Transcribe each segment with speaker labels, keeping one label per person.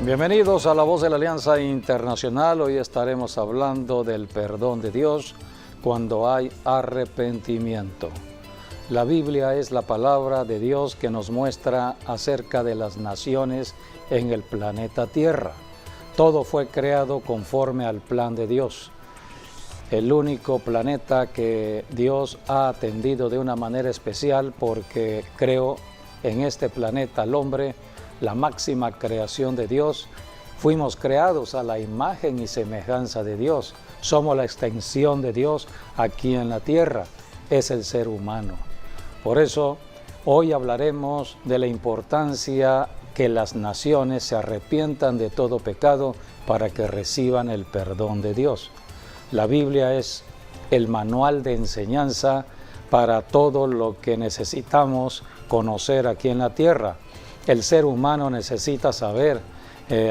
Speaker 1: Bienvenidos a La Voz de la Alianza Internacional. Hoy estaremos hablando del perdón de Dios cuando hay arrepentimiento. La Biblia es la palabra de Dios que nos muestra acerca de las naciones en el planeta Tierra. Todo fue creado conforme al plan de Dios. El único planeta que Dios ha atendido de una manera especial porque creó en este planeta al hombre, la máxima creación de Dios. Fuimos creados a la imagen y semejanza de Dios. Somos la extensión de Dios aquí en la tierra. Es el ser humano. Por eso, hoy hablaremos de la importancia que las naciones se arrepientan de todo pecado para que reciban el perdón de Dios. La Biblia es el manual de enseñanza para todo lo que necesitamos conocer aquí en la tierra. El ser humano necesita saber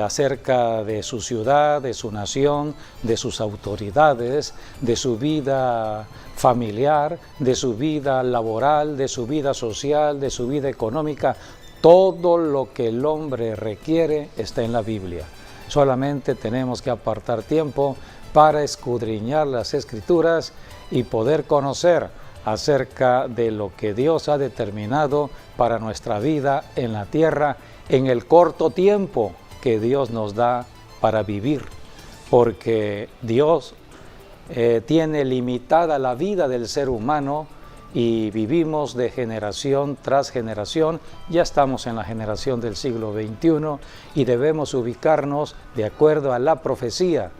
Speaker 1: acerca de su ciudad, de su nación, de sus autoridades, de su vida familiar, de su vida laboral, de su vida social, de su vida económica. Todo lo que el hombre requiere está en la Biblia. Solamente tenemos que apartar tiempo para escudriñar las Escrituras y poder conocer acerca de lo que Dios ha determinado para nuestra vida en la tierra en el corto tiempo que Dios nos da para vivir, porque Dios tiene limitada la vida del ser humano y vivimos de generación tras generación. Ya estamos en la generación del siglo XXI y debemos ubicarnos de acuerdo a la profecía.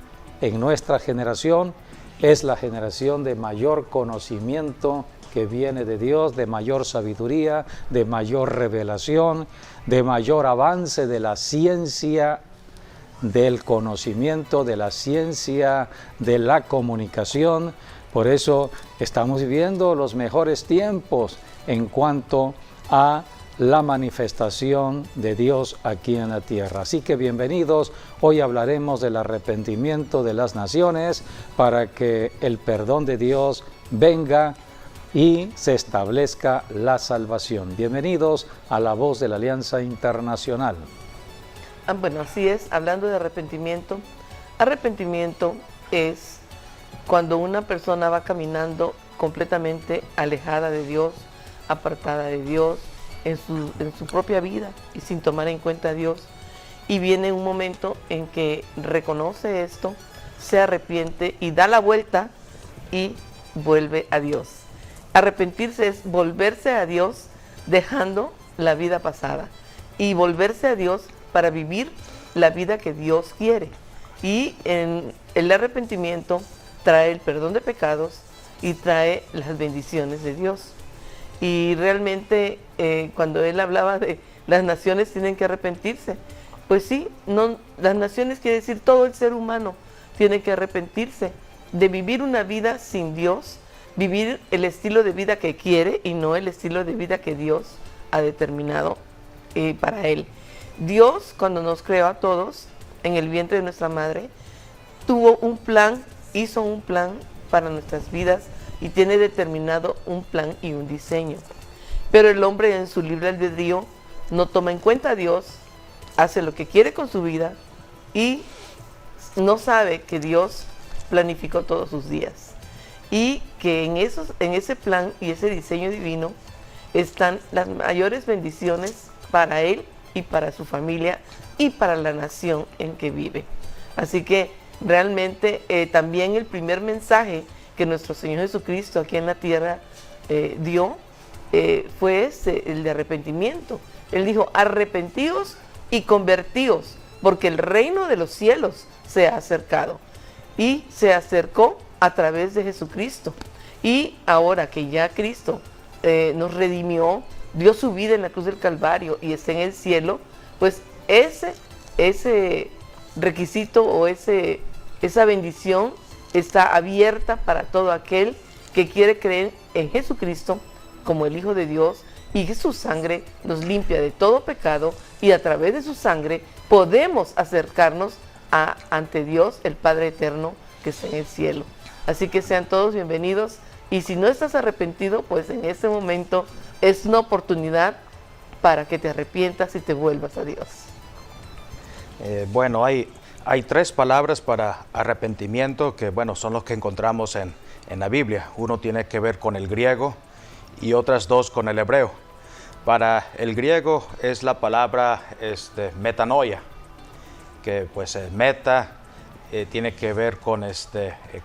Speaker 1: En nuestra generación es la generación de mayor conocimiento que viene de Dios, de mayor sabiduría, de mayor revelación, de mayor avance de la ciencia, del conocimiento, de la ciencia, de la comunicación. Por eso estamos viviendo los mejores tiempos en cuanto a la manifestación de Dios aquí en la tierra. Así que bienvenidos, hoy hablaremos del arrepentimiento de las naciones para que el perdón de Dios venga y se establezca la salvación. Bienvenidos a La Voz de la Alianza Internacional.
Speaker 2: Bueno, así es, hablando de arrepentimiento, arrepentimiento es cuando una persona va caminando completamente alejada de Dios, apartada de Dios, en su propia vida y sin tomar en cuenta a Dios, y viene un momento en que reconoce esto, se arrepiente y da la vuelta y vuelve a Dios. Arrepentirse es volverse a Dios dejando la vida pasada y volverse a Dios para vivir la vida que Dios quiere. Y en el arrepentimiento trae el perdón de pecados y trae las bendiciones de Dios. Y realmente cuando él hablaba de las naciones tienen que arrepentirse, pues sí, no, las naciones quiere decir todo el ser humano tiene que arrepentirse de vivir una vida sin Dios, vivir el estilo de vida que quiere y no el estilo de vida que Dios ha determinado para él. Dios, cuando nos creó a todos en el vientre de nuestra madre, tuvo un plan, hizo un plan para nuestras vidas y tiene determinado un plan y un diseño. Pero el hombre en su libre albedrío no toma en cuenta a Dios, hace lo que quiere con su vida y no sabe que Dios planificó todos sus días. Y que en ese plan y ese diseño divino están las mayores bendiciones para él y para su familia y para la nación en que vive. Así que realmente también el primer mensaje que nuestro Señor Jesucristo aquí en la tierra dio fue el de arrepentimiento. Él dijo: arrepentíos y convertíos, porque el reino de los cielos se ha acercado. Y se acercó a través de Jesucristo. Y ahora que ya Cristo nos redimió, dio su vida en la cruz del Calvario y está en el cielo, pues ese requisito o esa bendición está abierta para todo aquel que quiere creer en Jesucristo como el Hijo de Dios, y que su sangre nos limpia de todo pecado, y a través de su sangre podemos acercarnos ante Dios, el Padre eterno que está en el cielo. Así que sean todos bienvenidos, y si no estás arrepentido, pues en este momento es una oportunidad para que te arrepientas y te vuelvas a Dios.
Speaker 3: Bueno, hay tres palabras para arrepentimiento que, bueno, son los que encontramos en la Biblia. Uno tiene que ver con el griego y otras dos con el hebreo. Para el griego es la palabra metanoia, que pues meta tiene que ver con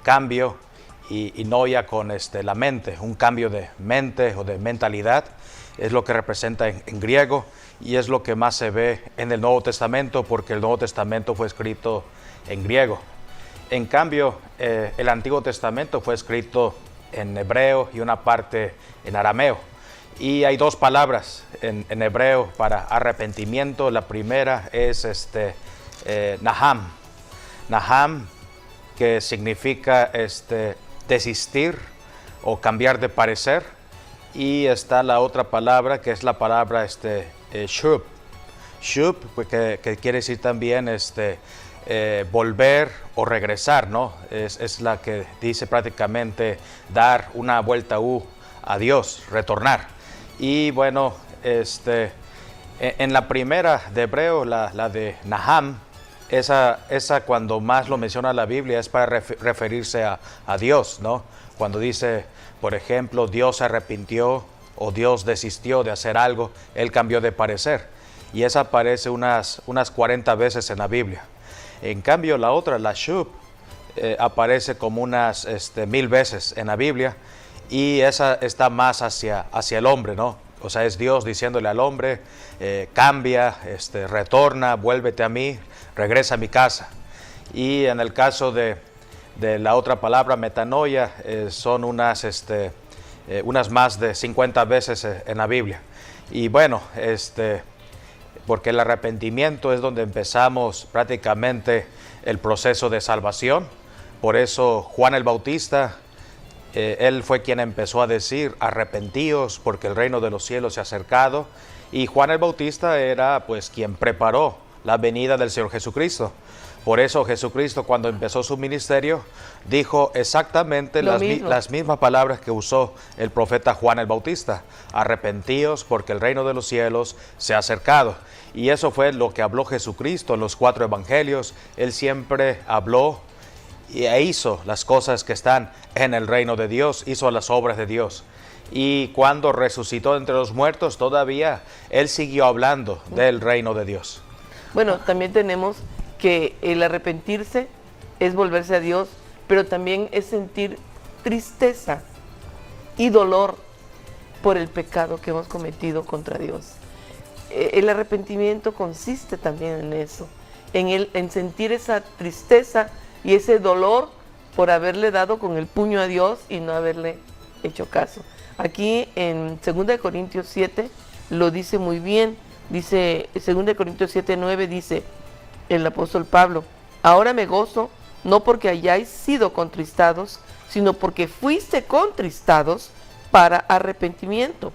Speaker 3: cambio y noia con la mente, un cambio de mente o de mentalidad. Es lo que representa en griego y es lo que más se ve en el Nuevo Testamento, porque el Nuevo Testamento fue escrito en griego. En cambio, el Antiguo Testamento fue escrito en hebreo y una parte en arameo. Y hay dos palabras en hebreo para arrepentimiento. La primera es naham. Naham, que significa desistir o cambiar de parecer. Y está la otra palabra, que es la palabra shub. Shub, que quiere decir también volver o regresar, ¿no? Es la que dice prácticamente dar una vuelta a Dios, retornar. Y bueno, en la primera de hebreo, la de Naham, esa cuando más lo menciona la Biblia es para referirse a Dios, ¿no? Cuando dice, por ejemplo, Dios se arrepintió o Dios desistió de hacer algo, Él cambió de parecer. Y esa aparece unas 40 veces en la Biblia. En cambio, la otra, la shub, aparece como unas 1000 veces en la Biblia. Y esa está más hacia el hombre, ¿no? O sea, es Dios diciéndole al hombre, cambia, retorna, vuélvete a mí, regresa a mi casa. Y en el caso de la otra palabra, metanoia, son unas más de 50 veces en la Biblia. Y bueno, porque el arrepentimiento es donde empezamos prácticamente el proceso de salvación. Por eso Juan el Bautista, él fue quien empezó a decir, arrepentíos porque el reino de los cielos se ha acercado. Y Juan el Bautista era pues quien preparó la venida del Señor Jesucristo. Por eso Jesucristo, cuando empezó su ministerio, dijo exactamente las mismas palabras que usó el profeta Juan el Bautista. Arrepentíos porque el reino de los cielos se ha acercado. Y eso fue lo que habló Jesucristo en los 4 evangelios. Él siempre habló e hizo las cosas que están en el reino de Dios, hizo las obras de Dios. Y cuando resucitó entre los muertos, todavía Él siguió hablando del reino de Dios.
Speaker 2: Bueno, también tenemos que el arrepentirse es volverse a Dios, pero también es sentir tristeza y dolor por el pecado que hemos cometido contra Dios. El arrepentimiento consiste también en eso, en sentir esa tristeza y ese dolor por haberle dado con el puño a Dios y no haberle hecho caso. Aquí en 2 Corintios 7 lo dice muy bien. Dice 2 Corintios 7:9, dice el apóstol Pablo, ahora me gozo, no porque hayáis sido contristados, sino porque fuiste contristados para arrepentimiento,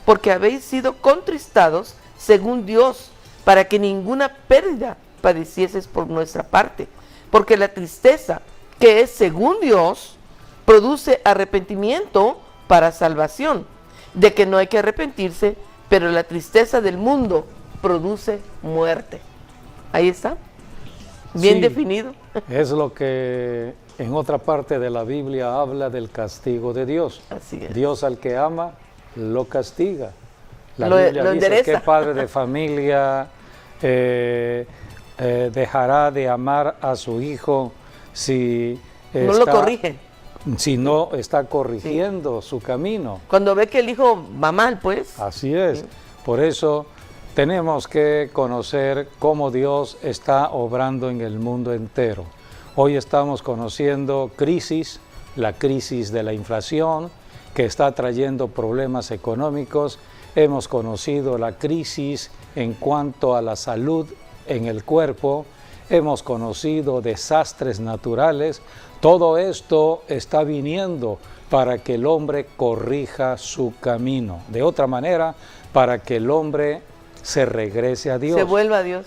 Speaker 2: porque habéis sido contristados según Dios, para que ninguna pérdida padecieses por nuestra parte, porque la tristeza que es según Dios produce arrepentimiento para salvación, de que no hay que arrepentirse, pero la tristeza del mundo produce muerte. Ahí está, bien definido.
Speaker 1: Es lo que en otra parte de la Biblia habla del castigo de Dios.
Speaker 2: Así es.
Speaker 1: Dios al que ama, lo castiga. La
Speaker 2: Lo
Speaker 1: Biblia dice
Speaker 2: endereza.
Speaker 1: que padre de familia dejará de amar a su hijo si
Speaker 2: No lo corrigen.
Speaker 1: si no está corrigiendo su camino.
Speaker 2: Cuando ve que el hijo va mal, pues.
Speaker 1: Así es. Por eso tenemos que conocer cómo Dios está obrando en el mundo entero. Hoy estamos conociendo crisis, la crisis de la inflación, que está trayendo problemas económicos. Hemos conocido la crisis en cuanto a la salud en el cuerpo. Hemos conocido desastres naturales. Todo esto está viniendo para que el hombre corrija su camino. De otra manera, para que el hombre se regrese a Dios.
Speaker 2: Se vuelva a Dios.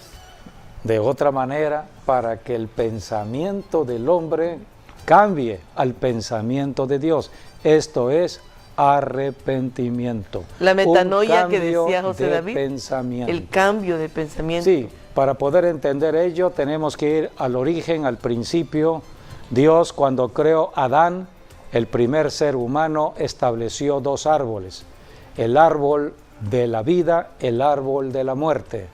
Speaker 1: De otra manera, para que el pensamiento del hombre cambie al pensamiento de Dios. Esto es arrepentimiento.
Speaker 2: La metanoia que decía José
Speaker 1: de
Speaker 2: David.
Speaker 1: pensamiento.
Speaker 2: El cambio de pensamiento.
Speaker 1: Sí, para poder entender ello tenemos que ir al origen, al principio. Dios, cuando creó a Adán, el primer ser humano, estableció dos árboles: el árbol de la vida, el árbol de la muerte.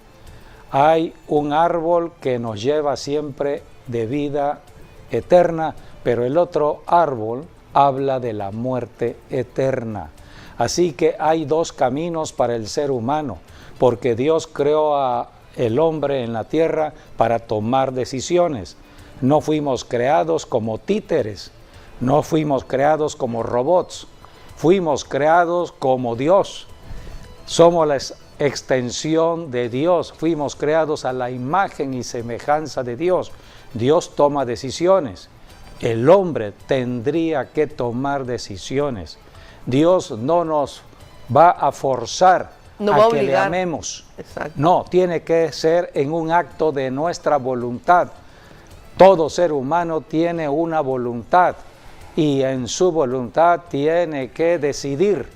Speaker 1: Hay un árbol que nos lleva siempre de vida eterna, pero el otro árbol habla de la muerte eterna. Así que hay dos caminos para el ser humano, porque Dios creó al hombre en la tierra para tomar decisiones. No fuimos creados como títeres, no fuimos creados como robots, fuimos creados como Dios. Somos la extensión de Dios, fuimos creados a la imagen y semejanza de Dios. Dios toma decisiones, el hombre tendría que tomar decisiones. Dios no nos va a forzar a que le amemos.
Speaker 2: Exacto.
Speaker 1: No, tiene que ser en un acto de nuestra voluntad. Todo ser humano tiene una voluntad y en su voluntad tiene que decidir.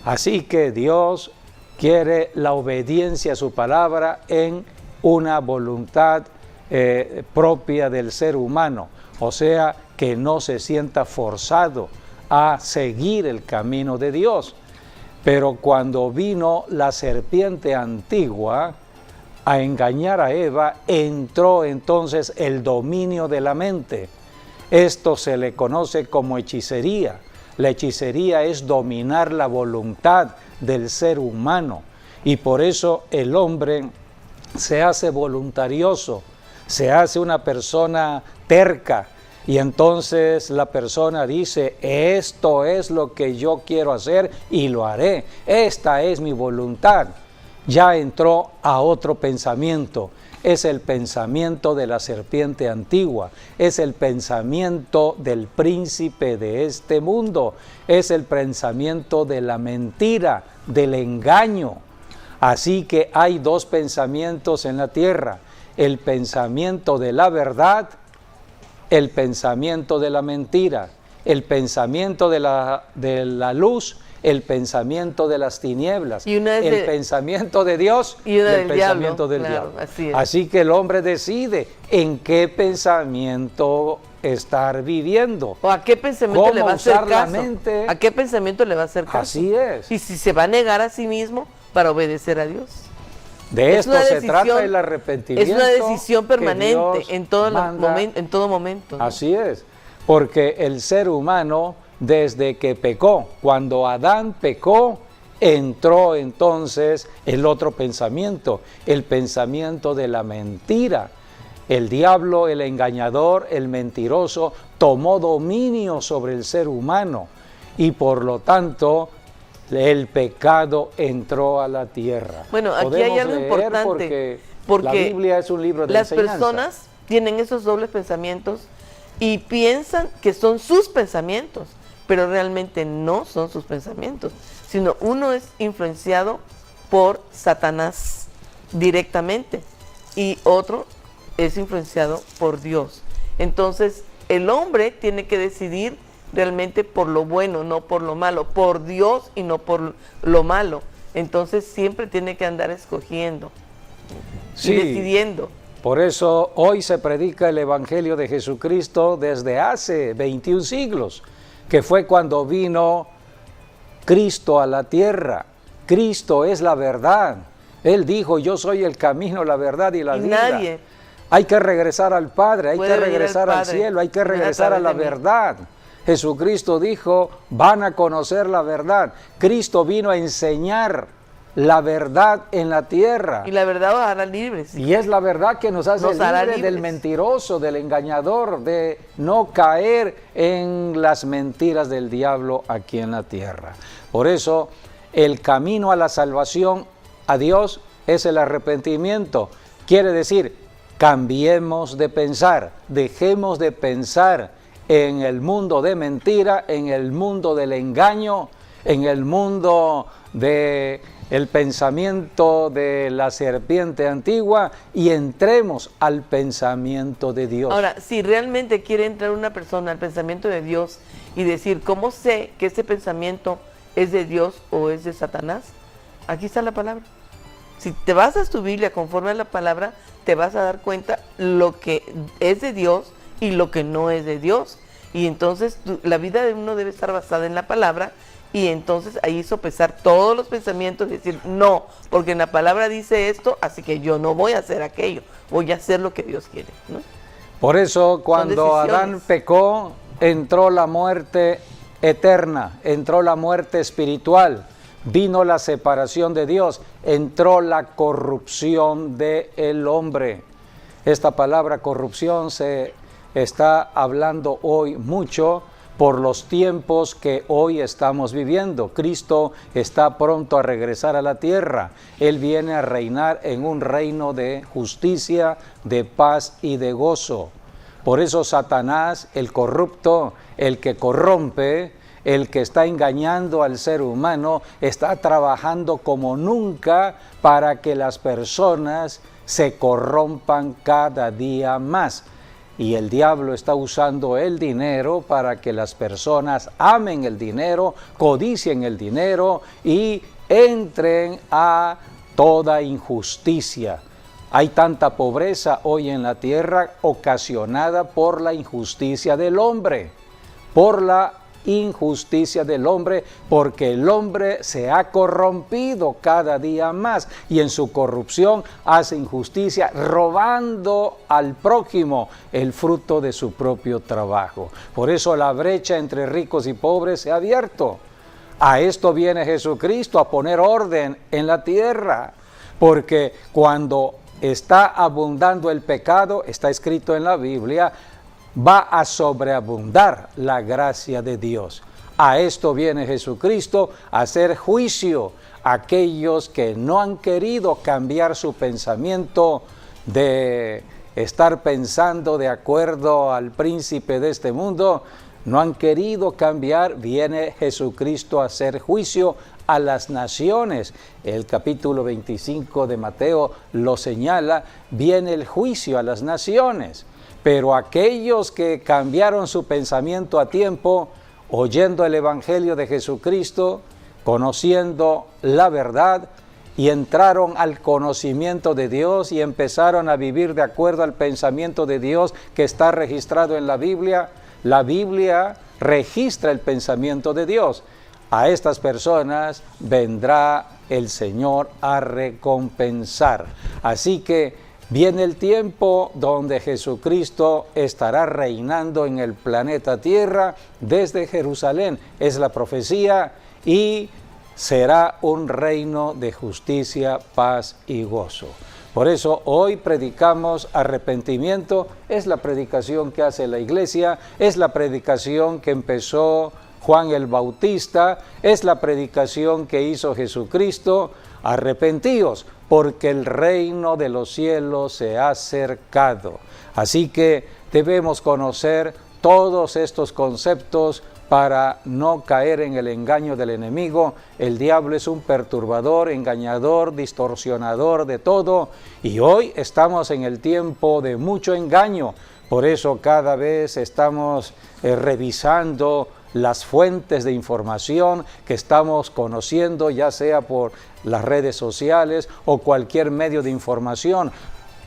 Speaker 1: Así que Dios quiere la obediencia a su palabra en una voluntad propia del ser humano, o sea, que no se sienta forzado a seguir el camino de Dios. Pero cuando vino la serpiente antigua a engañar a Eva, entró entonces el dominio de la mente. Esto se le conoce como hechicería. La hechicería es dominar la voluntad del ser humano, y por eso el hombre se hace voluntarioso, se hace una persona terca, y entonces la persona dice: esto es lo que yo quiero hacer y lo haré, esta es mi voluntad. Ya entró a otro pensamiento. Es el pensamiento de la serpiente antigua, es el pensamiento del príncipe de este mundo, es el pensamiento de la mentira, del engaño. Así que hay dos pensamientos en la tierra: el pensamiento de la verdad, el pensamiento de la mentira, el pensamiento de la luz, el pensamiento de las tinieblas, el pensamiento de Dios y el pensamiento del diablo. Así que el hombre decide en qué pensamiento estar viviendo.
Speaker 2: O a qué pensamiento le va a hacer caso.
Speaker 1: Mente.
Speaker 2: ¿A qué pensamiento le va a hacer caso?
Speaker 1: Así es.
Speaker 2: Y si se va a negar a sí mismo para obedecer a Dios.
Speaker 1: De esto se trata el arrepentimiento.
Speaker 2: Es una decisión permanente en todo momento. ¿No?
Speaker 1: Así es, porque el ser humano, desde que pecó, cuando Adán pecó, entró entonces el otro pensamiento, el pensamiento de la mentira. El diablo, el engañador, el mentiroso, tomó dominio sobre el ser humano, y por lo tanto el pecado entró a la tierra.
Speaker 2: Bueno, aquí hay algo importante, porque
Speaker 1: la Biblia es un libro de enseñanza.
Speaker 2: Las personas tienen esos dobles pensamientos y piensan que son sus pensamientos, pero realmente no son sus pensamientos, sino uno es influenciado por Satanás directamente y otro es influenciado por Dios. Entonces el hombre tiene que decidir realmente por lo bueno, no por lo malo, por Dios y no por lo malo. Entonces siempre tiene que andar escogiendo y decidiendo.
Speaker 1: Por eso hoy se predica el Evangelio de Jesucristo desde hace 21 siglos, que fue cuando vino Cristo a la tierra. Cristo es la verdad. Él dijo: yo soy el camino, la verdad y la vida. Hay que regresar al Padre, hay que regresar al cielo, hay que regresar a la verdad. Jesucristo dijo: van a conocer la verdad. Cristo vino a enseñar la verdad en la tierra.
Speaker 2: Y la verdad os hará libres.
Speaker 1: Y es la verdad que nos hace libres del mentiroso, del engañador, de no caer en las mentiras del diablo aquí en la tierra. Por eso, el camino a la salvación a Dios es el arrepentimiento. Quiere decir, cambiemos de pensar, dejemos de pensar en el mundo de mentira, en el mundo del engaño, en el mundo del pensamiento de la serpiente antigua, y entremos al pensamiento de Dios.
Speaker 2: Ahora, si realmente quiere entrar una persona al pensamiento de Dios y decir: ¿cómo sé que ese pensamiento es de Dios o es de Satanás? Aquí está la palabra. Si te vas a tu Biblia conforme a la palabra, te vas a dar cuenta lo que es de Dios y lo que no es de Dios. Y entonces la vida de uno debe estar basada en la palabra, y entonces ahí sopesar todos los pensamientos y decir, no, porque en la palabra dice esto, así que yo no voy a hacer aquello, voy a hacer lo que Dios quiere, ¿no?
Speaker 1: Por eso cuando Adán pecó, entró la muerte eterna, entró la muerte espiritual, vino la separación de Dios, entró la corrupción del hombre. Esta palabra corrupción se está hablando hoy mucho por los tiempos que hoy estamos viviendo. Cristo está pronto a regresar a la tierra. Él viene a reinar en un reino de justicia, de paz y de gozo. Por eso Satanás, el corrupto, el que corrompe, el que está engañando al ser humano, está trabajando como nunca para que las personas se corrompan cada día más. Y el diablo está usando el dinero para que las personas amen el dinero, codicien el dinero y entren a toda injusticia. Hay tanta pobreza hoy en la tierra ocasionada por la injusticia del hombre, porque el hombre se ha corrompido cada día más y en su corrupción hace injusticia, robando al prójimo el fruto de su propio trabajo. Por eso la brecha entre ricos y pobres se ha abierto. A esto viene Jesucristo, a poner orden en la tierra, porque cuando está abundando el pecado, está escrito en la Biblia, va a sobreabundar la gracia de Dios. A esto viene Jesucristo, a hacer juicio a aquellos que no han querido cambiar su pensamiento de estar pensando de acuerdo al príncipe de este mundo. No han querido cambiar, viene Jesucristo a hacer juicio a las naciones. El capítulo 25 de Mateo lo señala, viene el juicio a las naciones. Pero aquellos que cambiaron su pensamiento a tiempo, oyendo el Evangelio de Jesucristo, conociendo la verdad, y entraron al conocimiento de Dios y empezaron a vivir de acuerdo al pensamiento de Dios que está registrado en la Biblia registra el pensamiento de Dios. A estas personas vendrá el Señor a recompensar. Así que viene el tiempo donde Jesucristo estará reinando en el planeta Tierra desde Jerusalén. Es la profecía, y será un reino de justicia, paz y gozo. Por eso hoy predicamos arrepentimiento. Es la predicación que hace la iglesia, es la predicación que empezó Juan el Bautista, es la predicación que hizo Jesucristo. Arrepentíos, porque el reino de los cielos se ha acercado. Así que debemos conocer todos estos conceptos para no caer en el engaño del enemigo. El diablo es un perturbador, engañador, distorsionador de todo, y hoy estamos en el tiempo de mucho engaño. Por eso cada vez estamos revisando las fuentes de información que estamos conociendo, ya sea por las redes sociales o cualquier medio de información.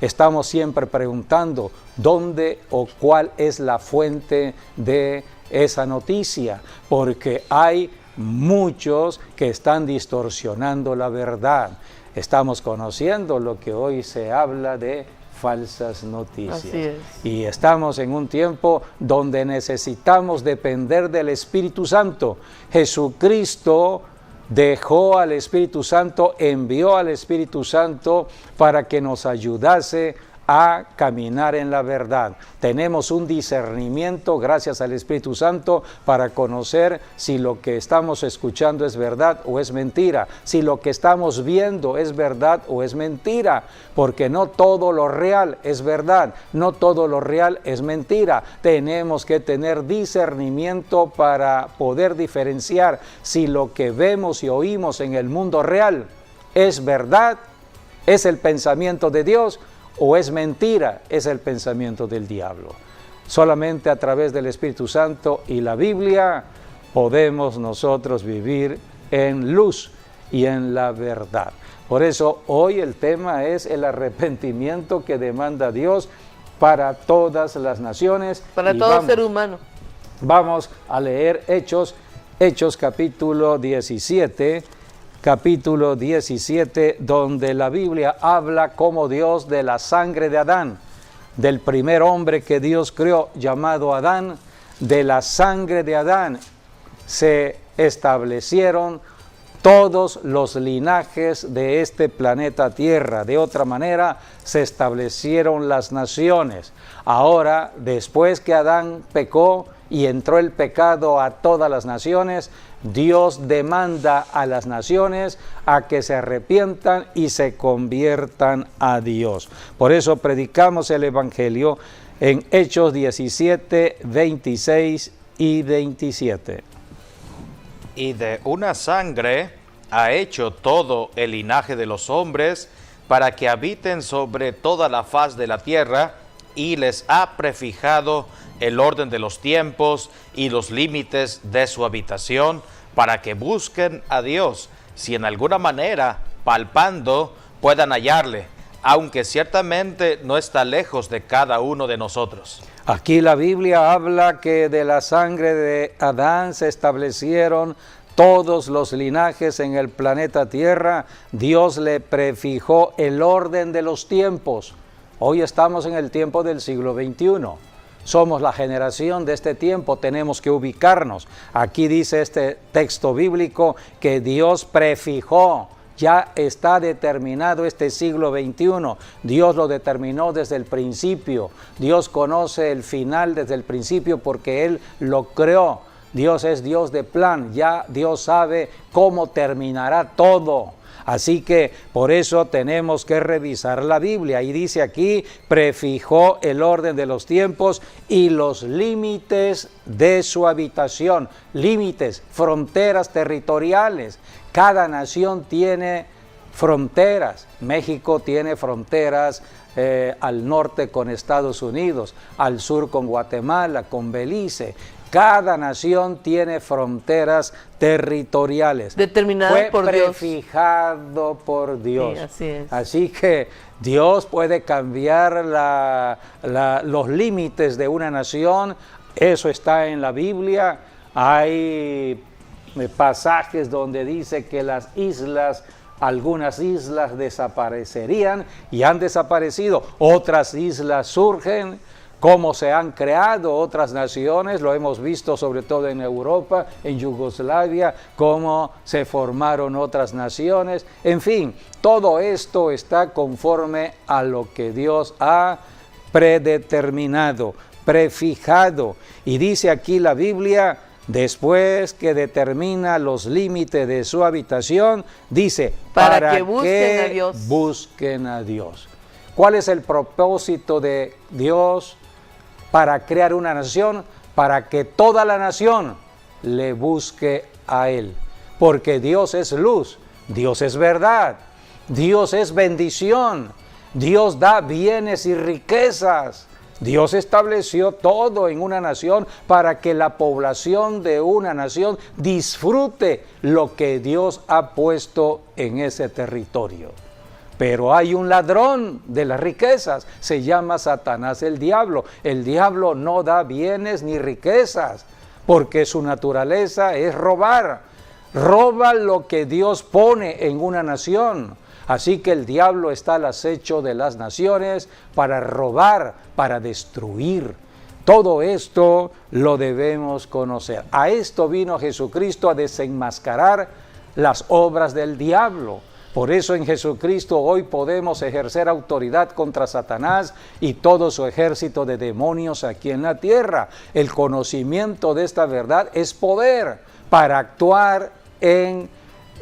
Speaker 1: Estamos siempre preguntando dónde o cuál es la fuente de esa noticia, porque hay muchos que están distorsionando la verdad. Estamos conociendo lo que hoy se habla de falsas noticias.
Speaker 2: Así es.
Speaker 1: Y estamos en un tiempo donde necesitamos depender del Espíritu Santo. Jesucristo dejó al Espíritu Santo, envió al Espíritu Santo para que nos ayudase a caminar en la verdad. Tenemos un discernimiento gracias al Espíritu Santo para conocer si lo que estamos escuchando es verdad o es mentira, si lo que estamos viendo es verdad o es mentira, porque no todo lo real es verdad, no todo lo real es mentira. Tenemos que tener discernimiento para poder diferenciar si lo que vemos y oímos en el mundo real es verdad, es el pensamiento de Dios, o es mentira, es el pensamiento del diablo. Solamente a través del Espíritu Santo y la Biblia podemos nosotros vivir en luz y en la verdad. Por eso hoy el tema es el arrepentimiento que demanda Dios para todas las naciones.
Speaker 2: Para todo ser humano.
Speaker 1: Vamos a leer Hechos capítulo 17, donde la Biblia habla como Dios de la sangre de Adán, del primer hombre que Dios creó, llamado Adán. De la sangre de Adán se establecieron todos los linajes de este planeta Tierra. De otra manera, se establecieron las naciones. Ahora, después que Adán pecó y entró el pecado a todas las naciones, Dios demanda a las naciones a que se arrepientan y se conviertan a Dios. Por eso predicamos el Evangelio en Hechos 17, 26 y 27.
Speaker 3: Y de una sangre ha hecho todo el linaje de los hombres para que habiten sobre toda la faz de la tierra, y les ha prefijado el orden de los tiempos y los límites de su habitación, para que busquen a Dios, si en alguna manera, palpando, puedan hallarle, aunque ciertamente no está lejos de cada uno de nosotros.
Speaker 1: Aquí la Biblia habla que de la sangre de Adán se establecieron todos los linajes en el planeta Tierra. Dios le prefijó el orden de los tiempos. Hoy estamos en el tiempo del siglo XXI. Somos la generación de este tiempo, tenemos que ubicarnos. Aquí dice este texto bíblico que Dios prefijó. Ya está determinado este siglo XXI. Dios lo determinó desde el principio. Dios conoce el final desde el principio porque Él lo creó. Dios es Dios de plan. Ya Dios sabe cómo terminará todo. Así que por eso tenemos que revisar la Biblia. Y dice aquí, prefijó el orden de los tiempos y los límites de su habitación. Límites, fronteras territoriales. Cada nación tiene fronteras. México tiene fronteras al norte con Estados Unidos, al sur con Guatemala, con Belice. Cada nación tiene fronteras territoriales.
Speaker 2: Determinadas por Dios.
Speaker 1: Fue prefijado por Dios.
Speaker 2: Sí, así es.
Speaker 1: Así que Dios puede cambiar los límites de una nación. Eso está en la Biblia. Hay pasajes donde dice que las islas, algunas islas desaparecerían y han desaparecido. Otras islas surgen. Cómo se han creado otras naciones, lo hemos visto sobre todo en Europa, en Yugoslavia, cómo se formaron otras naciones. En fin, todo esto está conforme a lo que Dios ha predeterminado, prefijado. Y dice aquí la Biblia, después que determina los límites de su habitación, dice, para que busquen a Dios. ¿Cuál es el propósito de Dios para crear una nación? Para que toda la nación le busque a Él. Porque Dios es luz, Dios es verdad, Dios es bendición, Dios da bienes y riquezas. Dios estableció todo en una nación para que la población de una nación disfrute lo que Dios ha puesto en ese territorio. Pero hay un ladrón de las riquezas, se llama Satanás, el diablo. El diablo no da bienes ni riquezas, porque su naturaleza es robar. Roba lo que Dios pone en una nación. Así que el diablo está al acecho de las naciones para robar, para destruir. Todo esto lo debemos conocer. A esto vino Jesucristo, a desenmascarar las obras del diablo. Por eso en Jesucristo hoy podemos ejercer autoridad contra Satanás y todo su ejército de demonios aquí en la tierra. El conocimiento de esta verdad es poder para actuar en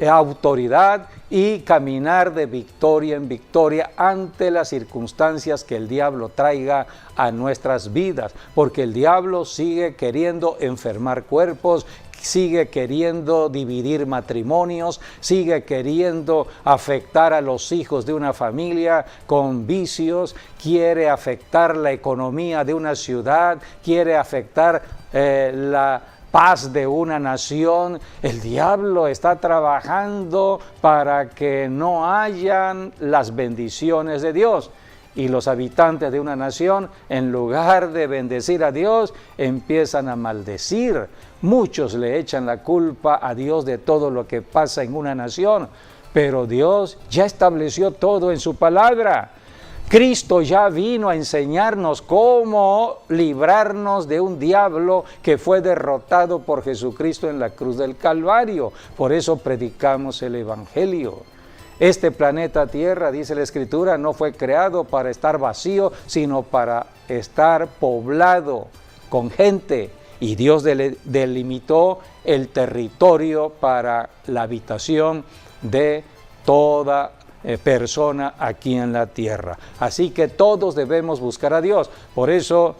Speaker 1: autoridad y caminar de victoria en victoria ante las circunstancias que el diablo traiga a nuestras vidas. Porque el diablo sigue queriendo enfermar cuerpos, sigue queriendo dividir matrimonios, sigue queriendo afectar a los hijos de una familia con vicios, quiere afectar la economía de una ciudad, quiere afectar paz de una nación, el diablo está trabajando para que no hayan las bendiciones de Dios. Y los habitantes de una nación, en lugar de bendecir a Dios, empiezan a maldecir. Muchos le echan la culpa a Dios de todo lo que pasa en una nación, pero Dios ya estableció todo en su palabra. Cristo ya vino a enseñarnos cómo librarnos de un diablo que fue derrotado por Jesucristo en la cruz del Calvario. Por eso predicamos el Evangelio. Este planeta Tierra, dice la Escritura, no fue creado para estar vacío, sino para estar poblado con gente. Y Dios delimitó el territorio para la habitación de toda persona aquí en la tierra. Así que todos debemos buscar a Dios. Por eso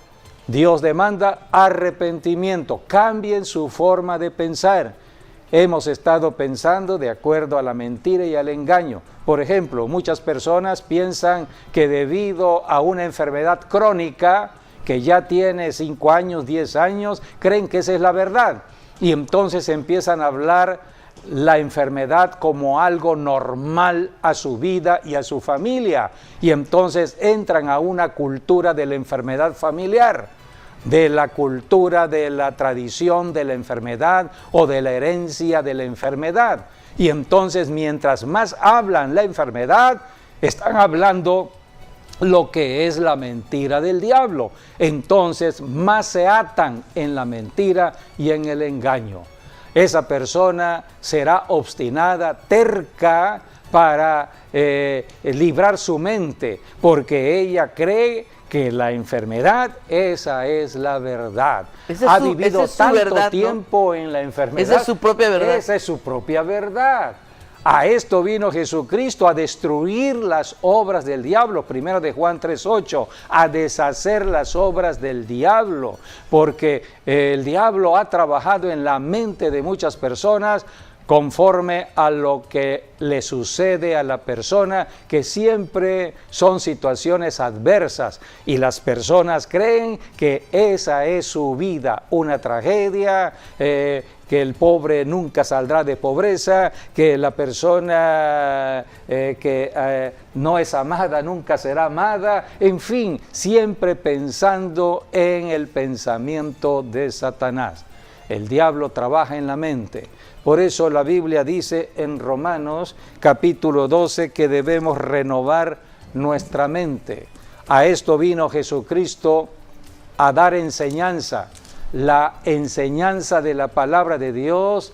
Speaker 1: Dios demanda arrepentimiento. Cambien su forma de pensar. Hemos estado pensando de acuerdo a la mentira y al engaño. Por ejemplo, muchas personas piensan que debido a una enfermedad crónica que ya tiene 5 años, 10 años, creen que esa es la verdad. Y entonces empiezan a hablar la enfermedad como algo normal a su vida y a su familia. Y entonces entran a una cultura de la enfermedad familiar, de la cultura de la tradición de la enfermedad o de la herencia de la enfermedad. Y entonces mientras más hablan la enfermedad, están hablando lo que es la mentira del diablo. Entonces más se atan en la mentira y en el engaño. Esa persona será obstinada, terca para librar su mente, porque ella cree que la enfermedad, esa es la verdad. Ha vivido tanto verdad, tiempo, ¿no?, en la enfermedad.
Speaker 2: Esa es su propia verdad.
Speaker 1: Esa es su propia verdad. A esto vino Jesucristo, a destruir las obras del diablo, 1 de Juan 3:8, a deshacer las obras del diablo, porque el diablo ha trabajado en la mente de muchas personas conforme a lo que le sucede a la persona, que siempre son situaciones adversas, y las personas creen que esa es su vida, una tragedia, que el pobre nunca saldrá de pobreza, que la persona que no es amada nunca será amada, en fin, siempre pensando en el pensamiento de Satanás. El diablo trabaja en la mente. Por eso la Biblia dice en Romanos capítulo 12 que debemos renovar nuestra mente. A esto vino Jesucristo a dar enseñanza. La enseñanza de la palabra de Dios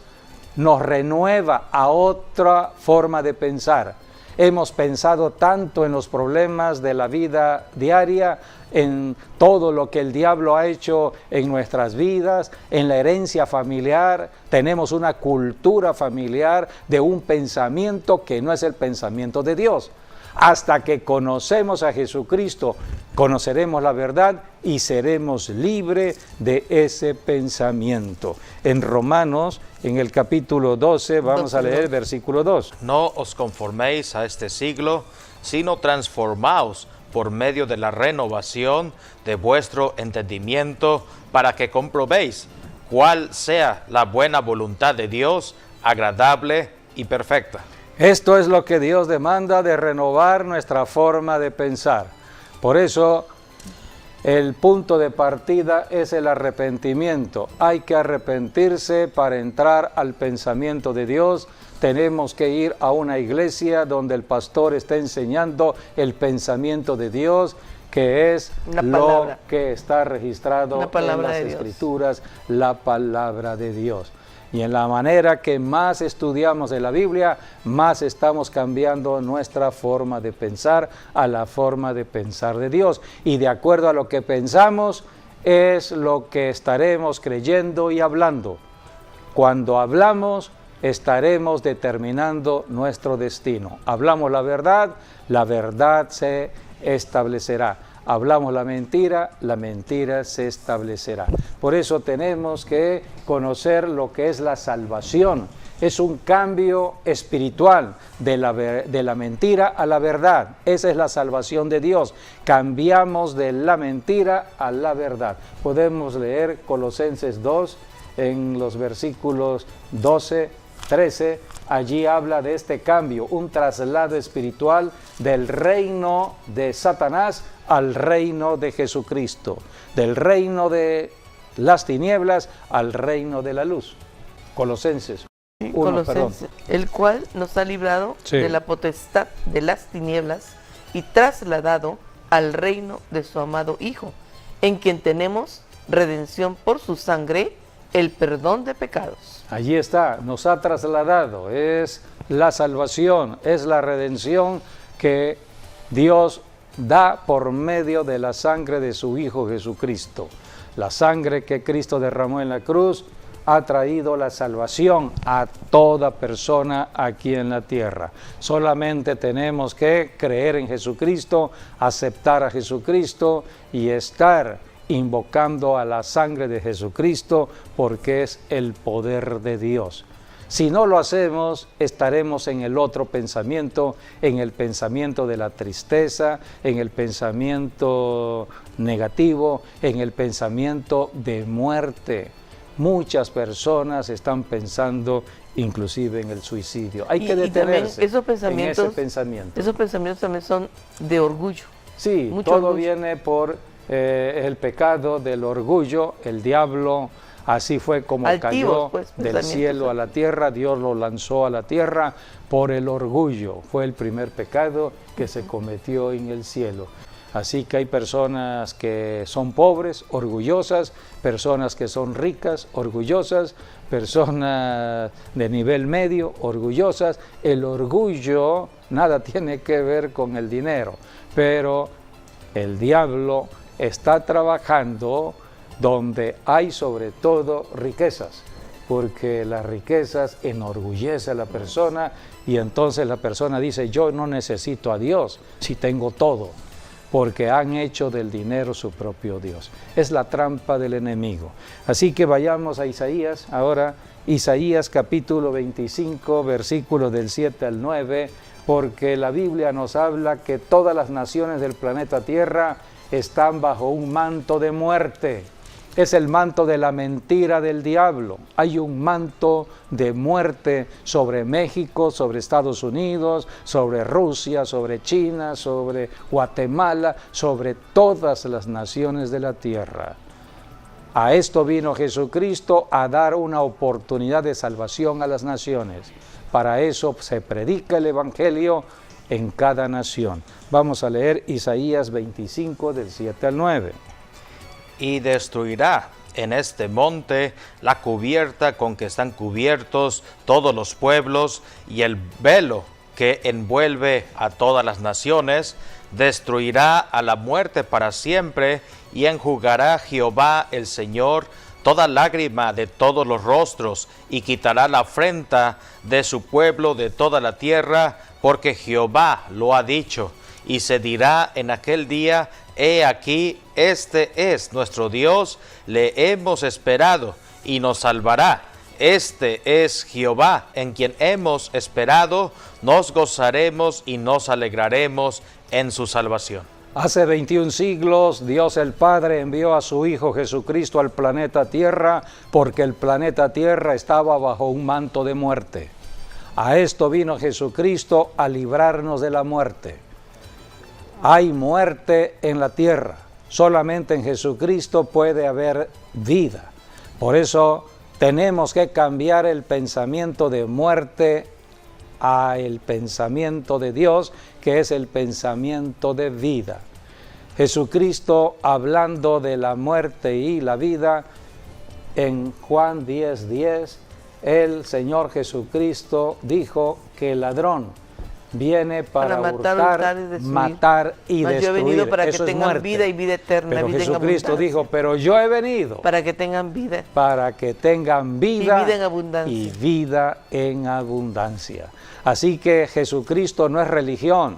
Speaker 1: nos renueva a otra forma de pensar. Hemos pensado tanto en los problemas de la vida diaria, en todo lo que el diablo ha hecho en nuestras vidas, en la herencia familiar. Tenemos una cultura familiar de un pensamiento que no es el pensamiento de Dios. Hasta que conocemos a Jesucristo, conoceremos la verdad y seremos libres de ese pensamiento. En Romanos, en el capítulo 12, vamos a leer el versículo 2.
Speaker 3: No os conforméis a este siglo, sino transformaos por medio de la renovación de vuestro entendimiento, para que comprobéis cuál sea la buena voluntad de Dios, agradable y perfecta.
Speaker 1: Esto es lo que Dios demanda, de renovar nuestra forma de pensar. Por eso el punto de partida es el arrepentimiento. Hay que arrepentirse para entrar al pensamiento de Dios. Tenemos que ir a una iglesia donde el pastor esté enseñando el pensamiento de Dios, que es lo que está registrado en las Escrituras, la palabra de Dios. Y en la manera que más estudiamos de la Biblia, más estamos cambiando nuestra forma de pensar a la forma de pensar de Dios. Y de acuerdo a lo que pensamos, es lo que estaremos creyendo y hablando. Cuando hablamos, estaremos determinando nuestro destino. Hablamos la verdad se establecerá. Hablamos la mentira se establecerá. Por eso tenemos que conocer lo que es la salvación. Es un cambio espiritual de la mentira a la verdad. Esa es la salvación de Dios. Cambiamos de la mentira a la verdad. Podemos leer Colosenses 2 en los versículos 12, 13, allí habla de este cambio, un traslado espiritual del reino de Satanás al reino de Jesucristo, del reino de las tinieblas al reino de la luz. Colosenses 1,
Speaker 2: Colosenses, el cual nos ha librado de la potestad de las tinieblas y trasladado al reino de su amado Hijo, en quien tenemos redención por su sangre, el perdón de pecados.
Speaker 1: Allí está, nos ha trasladado, es la salvación, es la redención que Dios da por medio de la sangre de su Hijo Jesucristo. La sangre que Cristo derramó en la cruz ha traído la salvación a toda persona aquí en la tierra. Solamente tenemos que creer en Jesucristo, aceptar a Jesucristo y estar invocando a la sangre de Jesucristo, porque es el poder de Dios. Si no lo hacemos, estaremos en el otro pensamiento, en el pensamiento de la tristeza, en el pensamiento negativo, en el pensamiento de muerte. Muchas personas están pensando inclusive en el suicidio. Hay que detenerse
Speaker 2: esos pensamientos,
Speaker 1: en ese pensamiento.
Speaker 2: Esos pensamientos también son de orgullo.
Speaker 1: Sí,
Speaker 2: mucho
Speaker 1: todo
Speaker 2: orgullo.
Speaker 1: viene por el pecado del orgullo. El diablo, así fue como
Speaker 2: Altivos,
Speaker 1: cayó del cielo a la tierra. Dios lo lanzó a la tierra por el orgullo. Fue el primer pecado que se cometió en el cielo. Así que hay personas que son pobres, orgullosas, personas que son ricas, orgullosas, personas de nivel medio, orgullosas. El orgullo nada tiene que ver con el dinero, pero el diablo está trabajando donde hay sobre todo riquezas, porque las riquezas enorgullece a la persona y entonces la persona dice: yo no necesito a Dios si tengo todo, porque han hecho del dinero su propio Dios. Es la trampa del enemigo. Así que vayamos a Isaías, ahora Isaías capítulo 25, versículos del 7 al 9, porque la Biblia nos habla que todas las naciones del planeta Tierra están bajo un manto de muerte. Es el manto de la mentira del diablo. Hay un manto de muerte sobre México, sobre Estados Unidos, sobre Rusia, sobre China, sobre Guatemala, sobre todas las naciones de la tierra. A esto vino Jesucristo, a dar una oportunidad de salvación a las naciones. Para eso se predica el Evangelio en cada nación. Vamos a leer Isaías 25 del 7 al 9.
Speaker 3: Y destruirá en este monte la cubierta con que están cubiertos todos los pueblos y el velo que envuelve a todas las naciones. Destruirá a la muerte para siempre y enjugará Jehová el Señor toda lágrima de todos los rostros y quitará la afrenta de su pueblo de toda la tierra, porque Jehová lo ha dicho. Y se dirá en aquel día: he aquí, este es nuestro Dios, le hemos esperado y nos salvará. Este es Jehová, en quien hemos esperado, nos gozaremos y nos alegraremos en su salvación.
Speaker 1: Hace 21 siglos, Dios el Padre envió a su Hijo Jesucristo al planeta Tierra, porque el planeta Tierra estaba bajo un manto de muerte. A esto vino Jesucristo, a librarnos de la muerte. Hay muerte en la tierra, solamente en Jesucristo puede haber vida. Por eso tenemos que cambiar el pensamiento de muerte a el pensamiento de Dios, que es el pensamiento de vida. Jesucristo, hablando de la muerte y la vida, en Juan 10:10, el Señor Jesucristo dijo que el ladrón viene para hurtar, matar y destruir.
Speaker 2: Yo he venido para
Speaker 1: Eso
Speaker 2: que tengan vida y vida eterna.
Speaker 1: Pero
Speaker 2: vida
Speaker 1: Jesucristo dijo: pero yo he venido
Speaker 2: para que tengan vida.
Speaker 1: Para que tengan vida
Speaker 2: y vida en abundancia.
Speaker 1: Y vida en abundancia. Así que Jesucristo no es religión,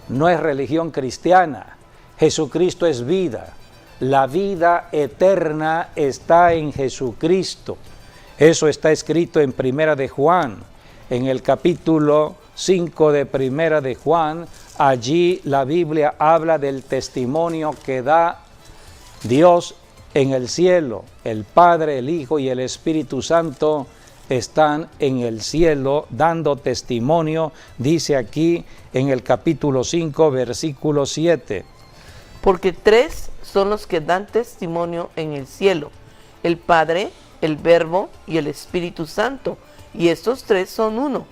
Speaker 1: no es religión cristiana. Jesucristo es vida. La vida eterna está en Jesucristo. Eso está escrito en Primera de Juan, en el capítulo 5 de Primera de Juan. Allí la Biblia habla del testimonio que da Dios en el cielo. El Padre, el Hijo y el Espíritu Santo están en el cielo dando testimonio, dice aquí en el capítulo 5, versículo 7.
Speaker 2: Porque tres son los que dan testimonio en el cielo: el Padre, el Verbo y el Espíritu Santo. Y estos tres son uno.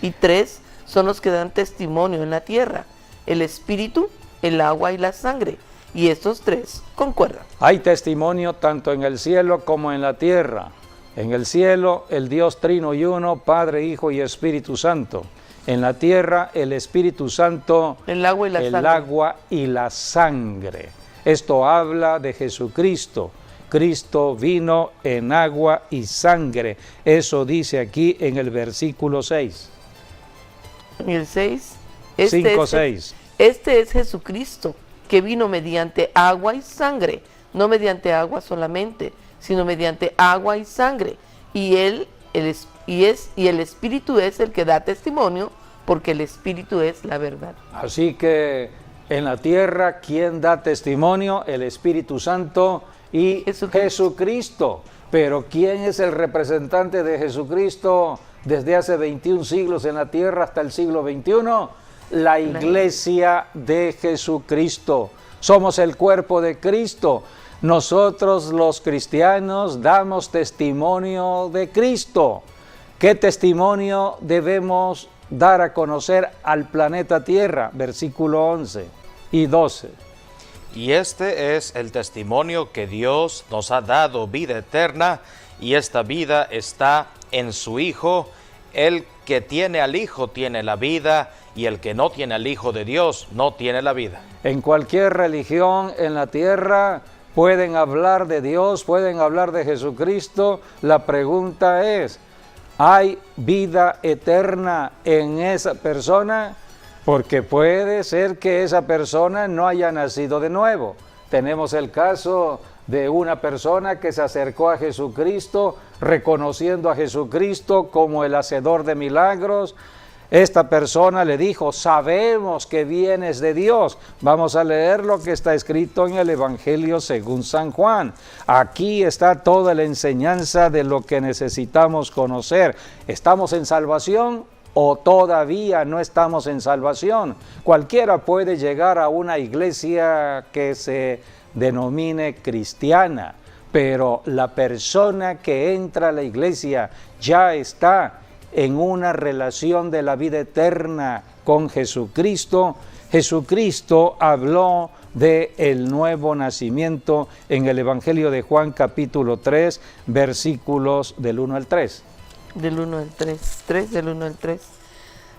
Speaker 2: Y tres son los que dan testimonio en la tierra: el Espíritu, el agua y la sangre. Y estos tres concuerdan.
Speaker 1: Hay testimonio tanto en el cielo como en la tierra. En el cielo, el Dios Trino y Uno, Padre, Hijo y Espíritu Santo. En la tierra, el Espíritu Santo,
Speaker 2: El agua y la
Speaker 1: el
Speaker 2: sangre.
Speaker 1: agua y la sangre. Esto habla de Jesucristo. Cristo vino en agua y sangre. Eso dice aquí en el versículo 6.
Speaker 2: En el 6.
Speaker 1: 5, 6.
Speaker 2: Este es Jesucristo, que vino mediante agua y sangre, no mediante agua solamente, sino mediante agua y sangre. Y el Espíritu es el que da testimonio, porque el Espíritu es la verdad.
Speaker 1: Así que en la tierra, ¿quién da testimonio? El Espíritu Santo y Jesucristo. Pero ¿quién es el representante de Jesucristo desde hace 21 siglos en la tierra hasta el siglo XXI? La iglesia de Jesucristo. Somos el cuerpo de Cristo. Nosotros los cristianos damos testimonio de Cristo. ¿Qué testimonio debemos dar a conocer al planeta Tierra? Versículo 11 y 12.
Speaker 3: Y este es el testimonio que Dios nos ha dado, vida eterna, y esta vida está en su Hijo. El que tiene al Hijo tiene la vida, y el que no tiene al Hijo de Dios no tiene la vida.
Speaker 1: En cualquier religión en la tierra pueden hablar de Dios, pueden hablar de Jesucristo. La pregunta es, ¿hay vida eterna en esa persona? Porque puede ser que esa persona no haya nacido de nuevo. Tenemos el caso de una persona que se acercó a Jesucristo, reconociendo a Jesucristo como el hacedor de milagros. Esta persona le dijo, sabemos que vienes de Dios. Vamos a leer lo que está escrito en el Evangelio según San Juan. Aquí está toda la enseñanza de lo que necesitamos conocer. ¿Estamos en salvación o todavía no estamos en salvación? Cualquiera puede llegar a una iglesia que se denomine cristiana, pero la persona que entra a la iglesia ya está en una relación de la vida eterna con Jesucristo. Jesucristo habló de el nuevo nacimiento en el Evangelio de Juan capítulo 3, versículos del 1 al 3.
Speaker 2: Del 1 al 3, 3 del 1 al 3.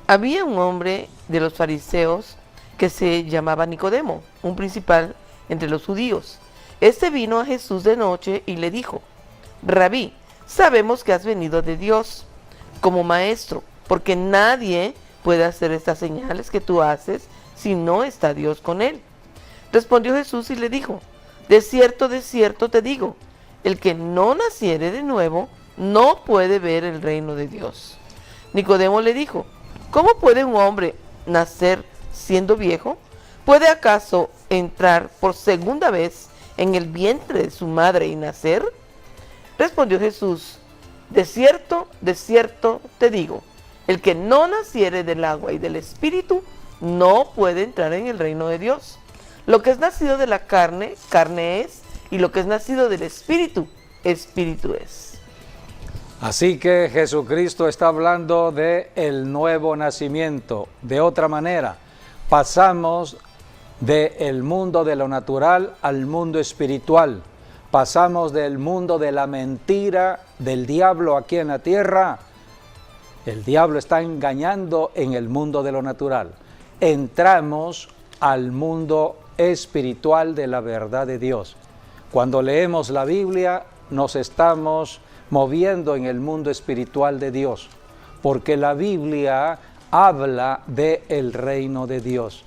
Speaker 2: Había un hombre de los fariseos que se llamaba Nicodemo, un principal entre los judíos. Este vino a Jesús de noche y le dijo: Rabí, sabemos que has venido de Dios como maestro, porque nadie puede hacer estas señales que tú haces si no está Dios con él. Respondió Jesús y le dijo: de cierto te digo, el que no naciere de nuevo no puede ver el reino de Dios. Nicodemo le dijo: ¿cómo puede un hombre nacer siendo viejo? ¿Puede acaso entrar por segunda vez en el vientre de su madre y nacer? Respondió Jesús: de cierto te digo, el que no naciere del agua y del Espíritu no puede entrar en el reino de Dios. Lo que es nacido de la carne, carne es, y lo que es nacido del Espíritu, Espíritu es.
Speaker 1: Así que Jesucristo está hablando de el nuevo nacimiento. De otra manera, pasamos del mundo de lo natural al mundo espiritual. Pasamos del mundo de la mentira del diablo aquí en la tierra. El diablo está engañando en el mundo de lo natural. Entramos al mundo espiritual de la verdad de Dios. Cuando leemos la Biblia, nos estamos moviendo en el mundo espiritual de Dios, porque la Biblia habla del reino de Dios.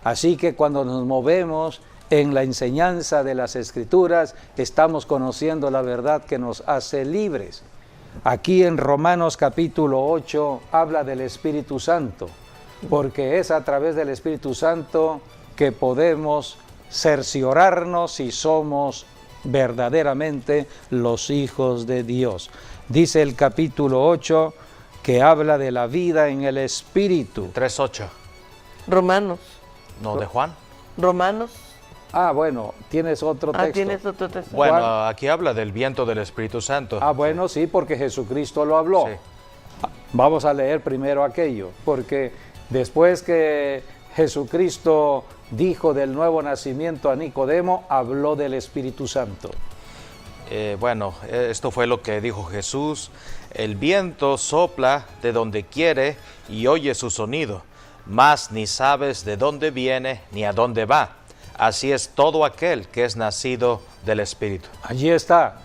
Speaker 1: Así que cuando nos movemos en la enseñanza de las Escrituras, estamos conociendo la verdad que nos hace libres. Aquí en Romanos capítulo 8 habla del Espíritu Santo, porque es a través del Espíritu Santo que podemos cerciorarnos si somos verdaderamente los hijos de Dios. Dice el capítulo 8 que habla de la vida en el Espíritu.
Speaker 3: 3:8.
Speaker 2: Romanos.
Speaker 3: No, de Juan.
Speaker 2: Romanos.
Speaker 1: Ah, bueno, tienes otro texto.
Speaker 2: Tienes otro texto.
Speaker 3: Bueno,
Speaker 1: Juan.
Speaker 3: aquí habla del viento del Espíritu Santo.
Speaker 1: Ah, bueno, sí, porque Jesucristo lo habló.
Speaker 3: Sí.
Speaker 1: Vamos a leer primero aquello, porque después que Jesucristo dijo del nuevo nacimiento a Nicodemo, habló del Espíritu Santo.
Speaker 3: Bueno, esto fue lo que dijo Jesús. El viento sopla de donde quiere y oye su sonido, mas ni sabes de dónde viene ni a dónde va. Así es todo aquel que es nacido del Espíritu.
Speaker 1: Allí está.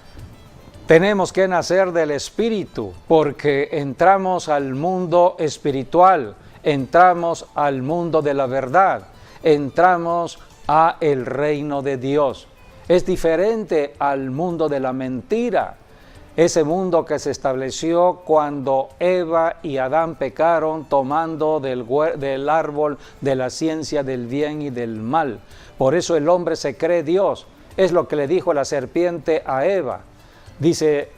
Speaker 1: Tenemos que nacer del Espíritu porque entramos al mundo espiritual, entramos al mundo de la verdad, entramos a el reino de Dios. Es diferente al mundo de la mentira, ese mundo que se estableció cuando Eva y Adán pecaron tomando del árbol de la ciencia del bien y del mal. Por eso el hombre se cree Dios. Es lo que le dijo la serpiente a Eva. Dice,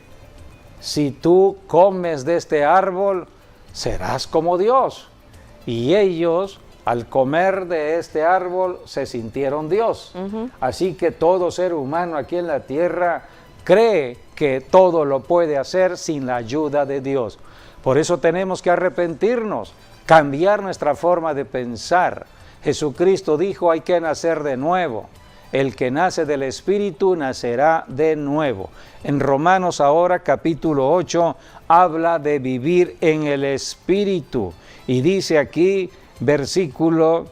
Speaker 1: si tú comes de este árbol, serás como Dios. Y ellos, al comer de este árbol, se sintieron Dios. Así que todo ser humano aquí en la tierra cree que todo lo puede hacer sin la ayuda de Dios. Por eso tenemos que arrepentirnos, cambiar nuestra forma de pensar. Jesucristo dijo, hay que nacer de nuevo. El que nace del Espíritu nacerá de nuevo. En Romanos ahora capítulo 8 habla de vivir en el Espíritu. Y dice aquí versículo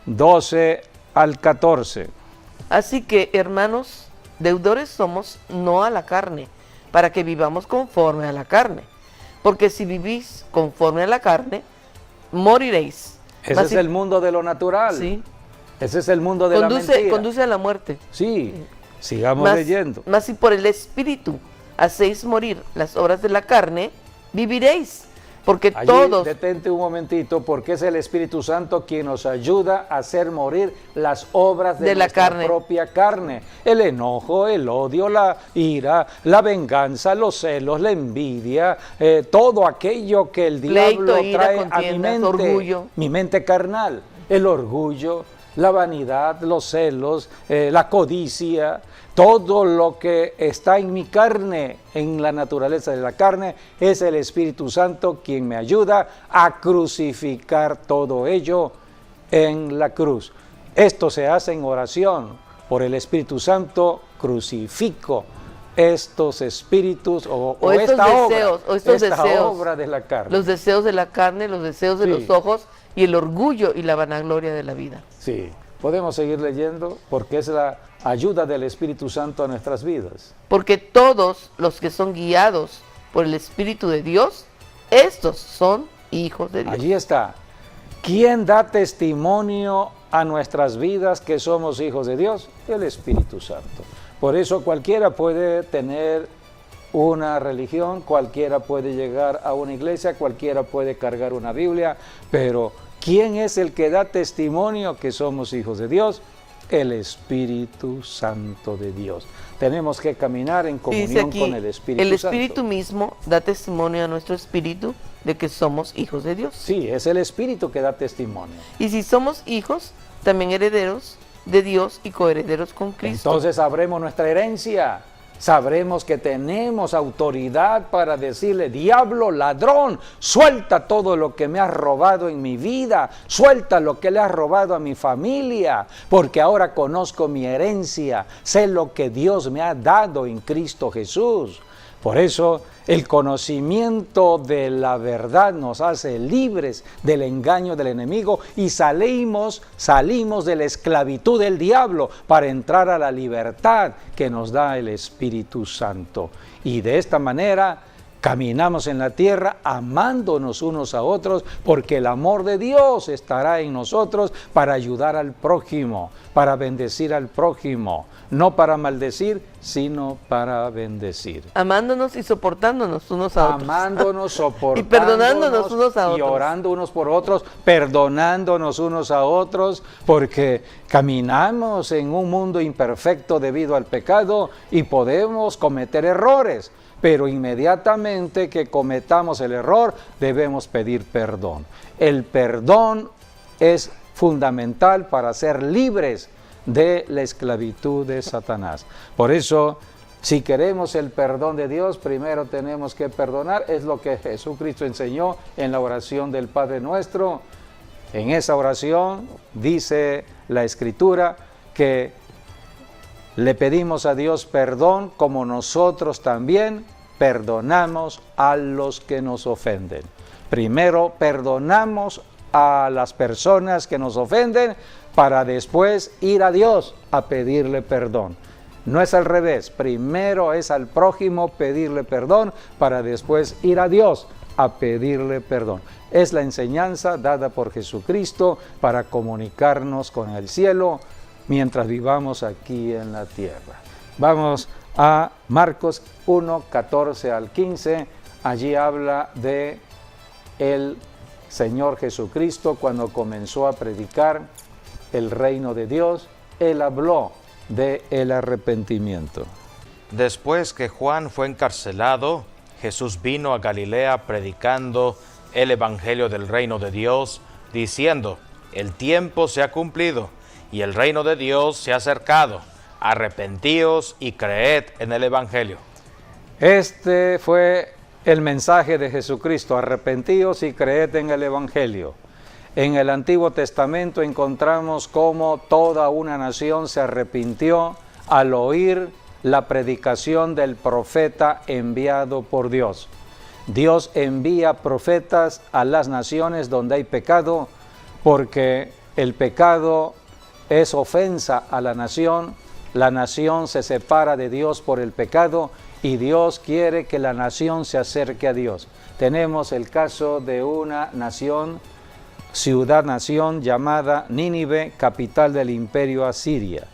Speaker 1: 12 al 14.
Speaker 2: Así que, hermanos, deudores somos no a la carne, para que vivamos conforme a la carne. Porque si vivís conforme a la carne, moriréis.
Speaker 1: Ese es el mundo de lo natural.
Speaker 2: Sí.
Speaker 1: Ese es el mundo de la mentira.
Speaker 2: Conduce a la muerte.
Speaker 1: Sí, sigamos leyendo.
Speaker 2: Mas si por el Espíritu hacéis morir las obras de la carne, viviréis. Porque
Speaker 1: Allí,
Speaker 2: todos...
Speaker 1: detente un momentito, porque es el Espíritu Santo quien nos ayuda a hacer morir las obras de
Speaker 2: la
Speaker 1: nuestra
Speaker 2: carne.
Speaker 1: propia carne. El enojo, el odio, la ira, la venganza, los celos, la envidia, todo aquello que el diablo
Speaker 2: Pleito, ira,
Speaker 1: trae a mi
Speaker 2: contiendas,
Speaker 1: mente,
Speaker 2: orgullo.
Speaker 1: mi mente carnal, el orgullo, la vanidad, los celos, la codicia. Todo lo que está en mi carne, en la naturaleza de la carne, es el Espíritu Santo quien me ayuda a crucificar todo ello en la cruz. Esto se hace en oración. Por el Espíritu Santo crucifico estos espíritus o
Speaker 2: estos
Speaker 1: esta
Speaker 2: deseos,
Speaker 1: obra,
Speaker 2: o estos
Speaker 1: esta
Speaker 2: deseos,
Speaker 1: obra de la carne.
Speaker 2: Los deseos de la carne, los deseos de
Speaker 1: Sí.
Speaker 2: los ojos y el orgullo y la vanagloria de la vida.
Speaker 1: Sí, podemos seguir leyendo porque es la ayuda del Espíritu Santo a nuestras vidas.
Speaker 2: Porque todos los que son guiados por el Espíritu de Dios, estos son hijos de Dios.
Speaker 1: Allí está. ¿Quién da testimonio a nuestras vidas que somos hijos de Dios? El Espíritu Santo. Por eso cualquiera puede tener una religión, cualquiera puede llegar a una iglesia, cualquiera puede cargar una Biblia, pero ¿quién es el que da testimonio que somos hijos de Dios? El Espíritu Santo de Dios. Tenemos que caminar en
Speaker 2: Y dice
Speaker 1: comunión
Speaker 2: aquí,
Speaker 1: con el Espíritu
Speaker 2: el
Speaker 1: Santo.
Speaker 2: Espíritu mismo da testimonio a nuestro espíritu de que somos hijos de Dios.
Speaker 1: Sí, es el Espíritu que da testimonio.
Speaker 2: Y si somos hijos, también herederos de Dios y coherederos con Cristo.
Speaker 1: Entonces sabremos nuestra herencia, sabremos que tenemos autoridad para decirle, diablo, ladrón, suelta todo lo que me has robado en mi vida, suelta lo que le has robado a mi familia, porque ahora conozco mi herencia, sé lo que Dios me ha dado en Cristo Jesús. Por eso el conocimiento de la verdad nos hace libres del engaño del enemigo y salimos de la esclavitud del diablo para entrar a la libertad que nos da el Espíritu Santo. Y de esta manera caminamos en la tierra amándonos unos a otros porque el amor de Dios estará en nosotros para ayudar al prójimo, para bendecir al prójimo, no para maldecir sino para bendecir.
Speaker 2: Amándonos y soportándonos unos a otros.
Speaker 1: Amándonos, soportándonos
Speaker 2: y perdonándonos unos a otros.
Speaker 1: Y orando unos por otros, perdonándonos unos a otros, porque caminamos en un mundo imperfecto debido al pecado y podemos cometer errores. Pero inmediatamente que cometamos el error, debemos pedir perdón. El perdón es fundamental para ser libres de la esclavitud de Satanás. Por eso, si queremos el perdón de Dios, primero tenemos que perdonar. Es lo que Jesucristo enseñó en la oración del Padre Nuestro. En esa oración dice la Escritura que le pedimos a Dios perdón como nosotros también perdonamos a los que nos ofenden. Primero perdonamos a las personas que nos ofenden para después ir a Dios a pedirle perdón. No es al revés, primero es al prójimo pedirle perdón para después ir a Dios a pedirle perdón. Es la enseñanza dada por Jesucristo para comunicarnos con el cielo mientras vivamos aquí en la tierra. Vamos a Marcos 1, 14 al 15. Allí habla de el Señor Jesucristo cuando comenzó a predicar el reino de Dios. Él habló de el arrepentimiento.
Speaker 3: Después que Juan fue encarcelado, Jesús vino a Galilea predicando el evangelio del reino de Dios, diciendo: el tiempo se ha cumplido y el reino de Dios se ha acercado. Arrepentíos y creed en el evangelio.
Speaker 1: Este fue el mensaje de Jesucristo: arrepentíos y creed en el evangelio. En el Antiguo Testamento encontramos cómo toda una nación se arrepintió al oír la predicación del profeta enviado por Dios. Dios envía profetas a las naciones donde hay pecado, porque el pecado es ofensa a la nación se separa de Dios por el pecado y Dios quiere que la nación se acerque a Dios. Tenemos el caso de una nación, ciudad-nación llamada Nínive, capital del imperio asiria.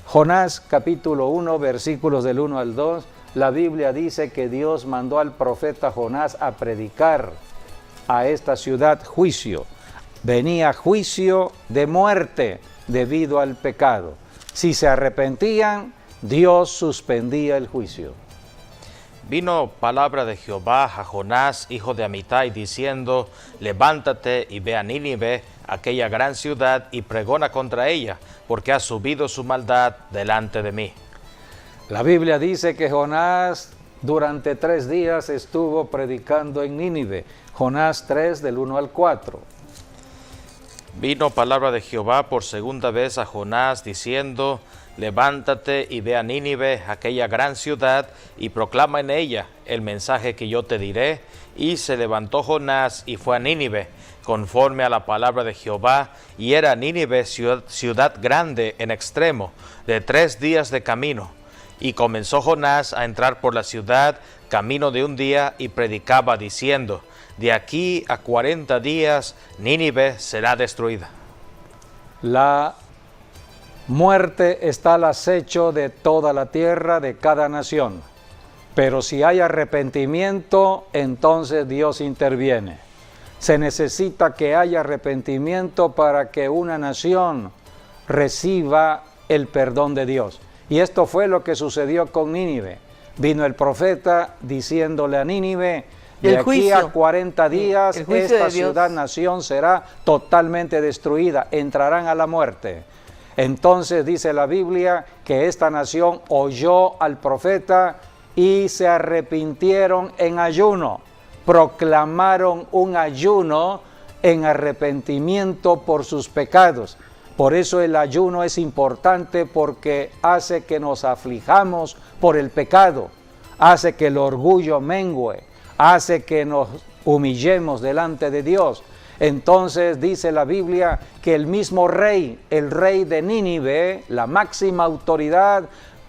Speaker 1: Jonás capítulo 1, versículos del 1 al 2, la Biblia dice que Dios mandó al profeta Jonás a predicar a esta ciudad juicio. Venía juicio de muerte debido al pecado. Si se arrepentían, Dios suspendía el juicio.
Speaker 3: Vino palabra de Jehová a Jonás, hijo de Amitai, diciendo: levántate y ve a Nínive, aquella gran ciudad, y pregona contra ella, porque ha subido su maldad delante de mí.
Speaker 1: La Biblia dice que Jonás durante 3 días estuvo predicando en Nínive. Jonás 3, del 1 al 4.
Speaker 3: Vino palabra de Jehová por segunda vez a Jonás, diciendo: levántate y ve a Nínive, aquella gran ciudad, y proclama en ella el mensaje que yo te diré. Y se levantó Jonás y fue a Nínive, conforme a la palabra de Jehová, y era Nínive ciudad grande en extremo, de 3 días de camino. Y comenzó Jonás a entrar por la ciudad, camino de 1 día, y predicaba diciendo: de aquí a 40 días Nínive será destruida.
Speaker 1: La muerte está al acecho de toda la tierra, de cada nación. Pero si hay arrepentimiento, entonces Dios interviene. Se necesita que haya arrepentimiento para que una nación reciba el perdón de Dios. Y esto fue lo que sucedió con Nínive. Vino el profeta diciéndole a Nínive: de aquí a 40 días esta ciudad-nación será totalmente destruida, entrarán a la muerte. Entonces dice la Biblia que esta nación oyó al profeta y se arrepintieron en ayuno, proclamaron un ayuno en arrepentimiento por sus pecados. Por eso el ayuno es importante, porque hace que nos aflijamos por el pecado, hace que el orgullo mengue, hace que nos humillemos delante de Dios. Entonces dice la Biblia que el mismo rey, el rey de Nínive, la máxima autoridad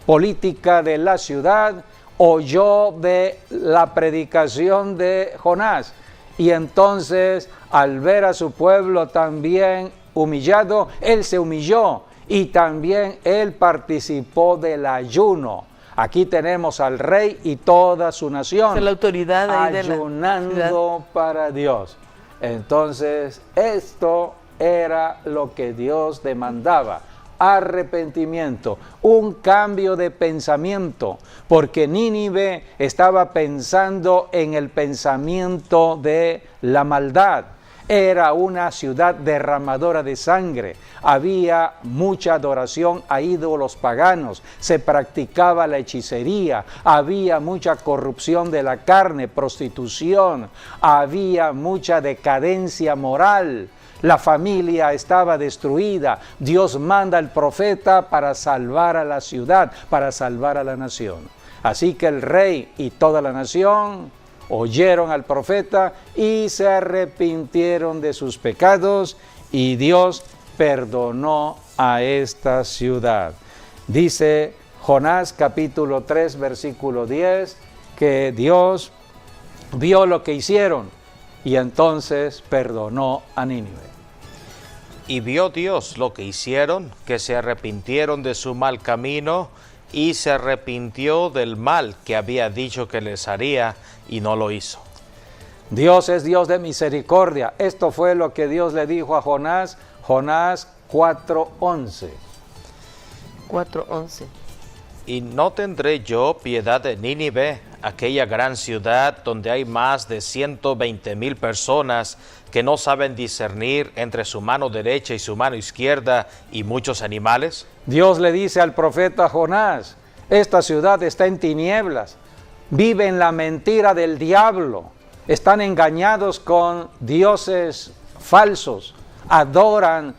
Speaker 1: política de la ciudad, oyó de la predicación de Jonás. Y entonces, al ver a su pueblo también humillado, él se humilló y también él participó del ayuno. Aquí tenemos al rey y toda su nación.
Speaker 2: Es la autoridad ahí de la
Speaker 1: ayunando para Dios. Entonces, esto era lo que Dios demandaba. Arrepentimiento, un cambio de pensamiento, porque Nínive estaba pensando en el pensamiento de la maldad. Era una ciudad derramadora de sangre, había mucha adoración a ídolos paganos, se practicaba la hechicería, había mucha corrupción de la carne, prostitución, había mucha decadencia moral. La familia estaba destruida. Dios manda al profeta para salvar a la ciudad, para salvar a la nación. Así que el rey y toda la nación oyeron al profeta y se arrepintieron de sus pecados y Dios perdonó a esta ciudad. Dice Jonás capítulo 3 versículo 10 que Dios vio lo que hicieron y entonces perdonó a Nínive.
Speaker 3: Y vio Dios lo que hicieron, que se arrepintieron de su mal camino, y se arrepintió del mal que había dicho que les haría, y no lo hizo.
Speaker 1: Dios es Dios de misericordia. Esto fue lo que Dios le dijo a Jonás, Jonás 4:11.
Speaker 2: 4:11.
Speaker 3: Y no tendré yo piedad de Nínive, aquella gran ciudad donde hay más de 120,000 personas que no saben discernir entre su mano derecha y su mano izquierda y muchos animales.
Speaker 1: Dios le dice al profeta Jonás, esta ciudad está en tinieblas, vive en la mentira del diablo, están engañados con dioses falsos, adoran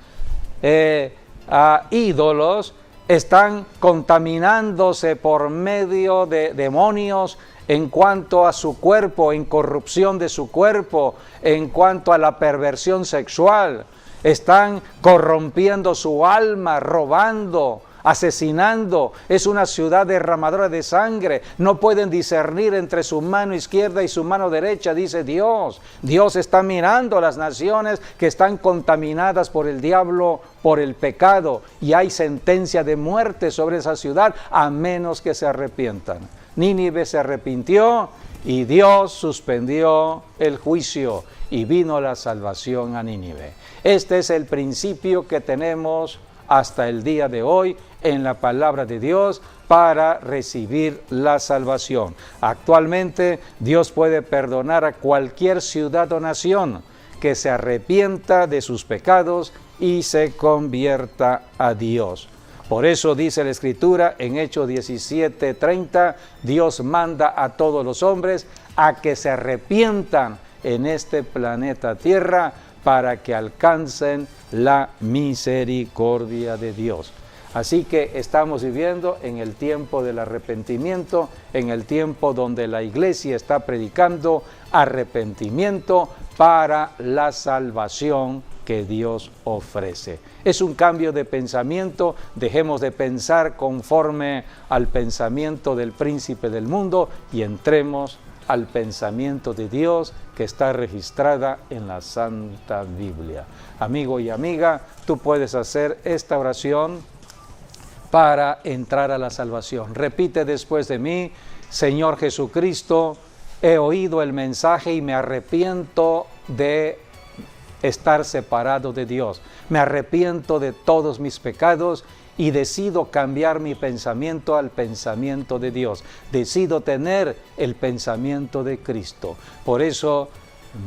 Speaker 1: a ídolos, están contaminándose por medio de demonios en cuanto a su cuerpo, en corrupción de su cuerpo, en cuanto a la perversión sexual. Están corrompiendo su alma, robando, asesinando. Es una ciudad derramadora de sangre. No pueden discernir entre su mano izquierda y su mano derecha, dice Dios. Dios está mirando a las naciones que están contaminadas por el diablo, por el pecado, y hay sentencia de muerte sobre esa ciudad a menos que se arrepientan. Nínive se arrepintió y Dios suspendió el juicio y vino la salvación a Nínive. Este es el principio que tenemos hasta el día de hoy en la palabra de Dios para recibir la salvación. Actualmente Dios puede perdonar a cualquier ciudad o nación que se arrepienta de sus pecados y se convierta a Dios. Por eso dice la Escritura en Hechos 17:30, Dios manda a todos los hombres a que se arrepientan en este planeta Tierra para que alcancen la misericordia de Dios. Así que estamos viviendo en el tiempo del arrepentimiento, en el tiempo donde la iglesia está predicando arrepentimiento para la salvación que Dios ofrece. Es un cambio de pensamiento, dejemos de pensar conforme al pensamiento del príncipe del mundo y entremos al pensamiento de Dios que está registrada en la Santa Biblia. Amigo y amiga, tú puedes hacer esta oración para entrar a la salvación. Repite después de mí: Señor Jesucristo, he oído el mensaje y me arrepiento de estar separado de Dios. Me arrepiento de todos mis pecados y decido cambiar mi pensamiento al pensamiento de Dios. Decido tener el pensamiento de Cristo. Por eso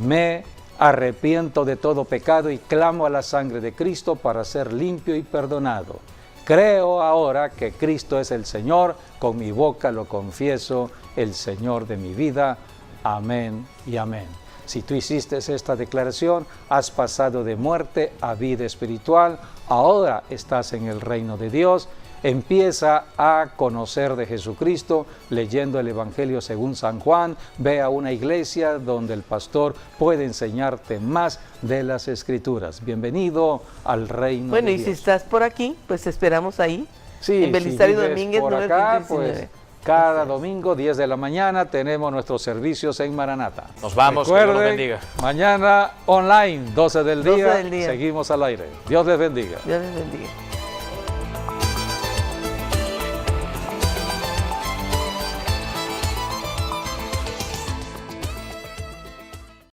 Speaker 1: me arrepiento de todo pecado y clamo a la sangre de Cristo para ser limpio y perdonado. Creo ahora que Cristo es el Señor, con mi boca lo confieso, el Señor de mi vida. Amén y amén. Si tú hiciste esta declaración, has pasado de muerte a vida espiritual, ahora estás en el reino de Dios. Empieza a conocer de Jesucristo leyendo el Evangelio según San Juan. Ve a una iglesia donde el pastor puede enseñarte más de las Escrituras. Bienvenido al reino de Dios.
Speaker 2: Bueno, y si estás por aquí, pues te esperamos ahí.
Speaker 1: Sí,
Speaker 2: en Belisario
Speaker 1: si vives
Speaker 2: Domínguez,
Speaker 1: por acá,
Speaker 2: 919.
Speaker 1: pues cada domingo, 10 de la mañana, tenemos nuestros servicios en Maranata.
Speaker 3: Nos vamos, que Dios los
Speaker 1: Recuerden,
Speaker 3: bendiga.
Speaker 1: Mañana online, 12 del
Speaker 2: 12
Speaker 1: día,
Speaker 2: del día.
Speaker 1: seguimos al aire. Dios les bendiga.
Speaker 2: Dios les bendiga.